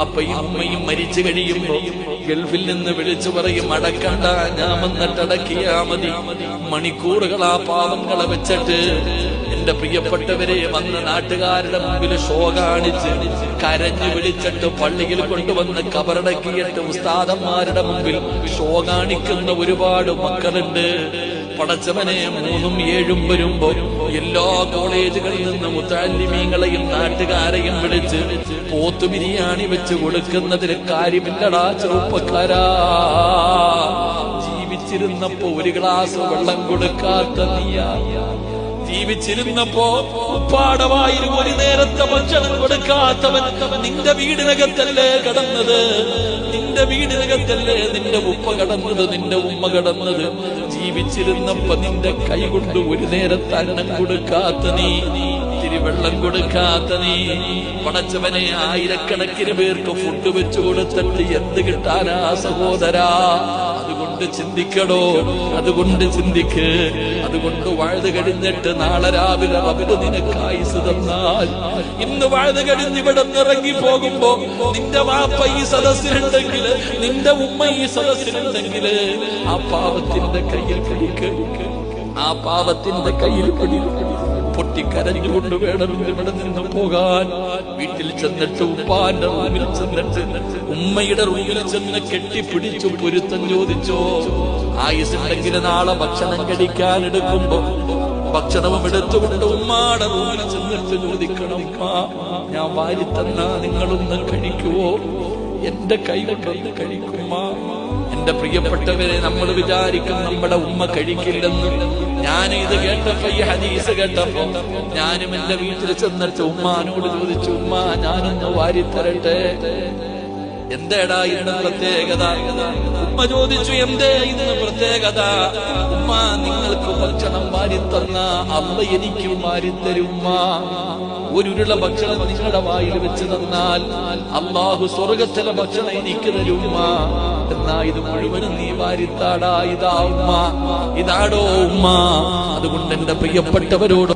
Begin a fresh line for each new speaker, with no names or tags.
അപ്പയും ഉമ്മയും മരിച്ചു കഴിയുമ്പോ ഗൾഫിൽ നിന്ന് വിളിച്ചു പറയും, അടക്കണ്ട, ഞാൻ വന്നിട്ടടക്കിയാ മതി. മണിക്കൂറുകൾ ആ പാവങ്ങളെ വെച്ചിട്ട് എന്റെ പ്രിയപ്പെട്ടവരെ വന്ന് നാട്ടുകാരുടെ മുമ്പിൽ ഷോ കാണിച്ച് കരഞ്ഞു വിളിച്ചിട്ട് പള്ളിയിൽ കൊണ്ടുവന്ന് കബറടക്കിയിട്ട് ഉസ്താദന്മാരുടെ മുമ്പിൽ ഷോ കാണിക്കുന്ന ഒരുപാട് മക്കളുണ്ട്. പടച്ചവനെ, 3ഉം 7ഉം വരുമ്പോ എല്ലാ കോളേജുകളിൽ നിന്ന് മുത്തഅല്ലിമീങ്ങളെയും നാട്ടുകാരെയും വിളിച്ച് പോത്തു ബിരിയാണി വെച്ച് കൊടുക്കുന്നതിൽ കാര്യമില്ലടാ ചെറുപ്പക്കാരാ. ജീവിച്ചിരുന്നപ്പോ ഒരു ഗ്ലാസ് വെള്ളം കൊടുക്കാത്ത നീയാ, ജീവിച്ചിരുന്നപ്പോ ഉപ്പാടവായിൽ ഒരു നേരത്തെ ഭക്ഷണം കൊടുക്കാത്തവൻ നിന്റെ വീടിനകത്തല്ലേ കടന്നത്? നിന്റെ വീടിനകത്തല്ലേ നിന്റെ ഉപ്പ കടന്നത്, നിന്റെ ഉമ്മ കടന്നത്? ജീവിച്ചിരുന്നപ്പോ നിന്റെ കൈ കൊണ്ട് ഒരു നേരത്തെ അന്നം കൊടുക്കാത്ത നീ, ഇത്തിരി വെള്ളം കൊടുക്കാത്ത നീ, പടച്ചവനെ ആയിരക്കണക്കിന് പേർക്ക് ഫുഡ് വെച്ചു കൊടുത്തിട്ട് എന്ത് കിട്ടാനാ സഹോദരാ? അതുകൊണ്ട് ചിന്തിക്കടോ, അതുകൊണ്ട് ചിന്തിക്ക്. അതുകൊണ്ട് വാഴ്ത് കഴിഞ്ഞിട്ട് നാളെ രാവിലെ റബ്ബ് നിനക്ക് ആയുസ് തന്നാൽ, ഇന്ന് വാഴ്ത് കഴിഞ്ഞ് ഇവിടെ ഇറങ്ങി പോകുമ്പോ നിന്റെ വാപ്പ ഈ സദസ്സിലുണ്ടെങ്കിൽ, നിന്റെ ഉമ്മ ഈ സദസ്സിലുണ്ടെങ്കിൽ, ആ പാവത്തിന്റെ കയ്യിൽ പിടിക്ക്, ആ പാവത്തിന്റെ കയ്യിൽ പിടിക്ക്. പൊട്ടിക്കരഞ്ഞുകൊണ്ട് വേണം ഇവിടെ നിന്ന് പോകാൻ. വീട്ടിൽ ചെന്നിട്ട് ഉപ്പാന്റെ റൂമിൽ ചെന്നിട്ട് ഉമ്മയുടെ റൂമിൽ ചെന്ന് കെട്ടിപ്പിടിച്ചു പൊരുത്തം ചോദിച്ചോ. ആയുസുണ്ടെങ്കിൽ നാളെ ഭക്ഷണം കഴിക്കാൻ എടുക്കുമ്പോ ഭക്ഷണവും എടുത്തുകൊണ്ട് ഉമ്മാടെ റൂമിൽ ചെന്നിട്ട് ചോദിക്കണം, ഞാൻ വാരി തന്നാ നിങ്ങളൊന്ന് കഴിക്കുവോ? എന്റെ കൈ കൊണ്ടൊന്ന് കഴിക്കുമാ? എന്റെ പ്രിയപ്പെട്ടവരെ, നമ്മൾ വിചാരിക്കും നമ്മുടെ ഉമ്മ കഴിക്കില്ലെന്ന്. ഞാൻ ഇത് കേട്ടപ്പോ, ഈ ഹദീസ് കേട്ടപ്പോ, ഞാനും എന്റെ വീട്ടിൽ ചെന്നിട്ട് ഉമ്മാനോട് ചോദിച്ചു, ഉമ്മ ഞാനൊന്ന് വാരിത്തരട്ടെ, എന്തേടാ ഇന്ന് പ്രത്യേകത? ഉമ്മ ചോദിച്ചു, എന്തേ ഇന്ന് പ്രത്യേകത? ഉമ്മ, നിങ്ങൾക്ക് ഭക്ഷണം വാരിത്തന്ന അള്ള എനിക്കും വാരിത്തരുമ്മ. ഒരുരുള ഭക്ഷണം നിങ്ങളുടെ വായിൽ വെച്ച് തന്നാൽ അള്ളാഹു സ്വർഗത്തിലെ ഭക്ഷണം എനിക്ക് തരുമ്മ. എന്നാ ഇത് മുഴുവനും നീ വാരിത്താടാ. ഇതാ ഉമ്മ, ഇതാടോ ഉമ്മ. അതുകൊണ്ട് എന്റെ പ്രിയപ്പെട്ടവരോട്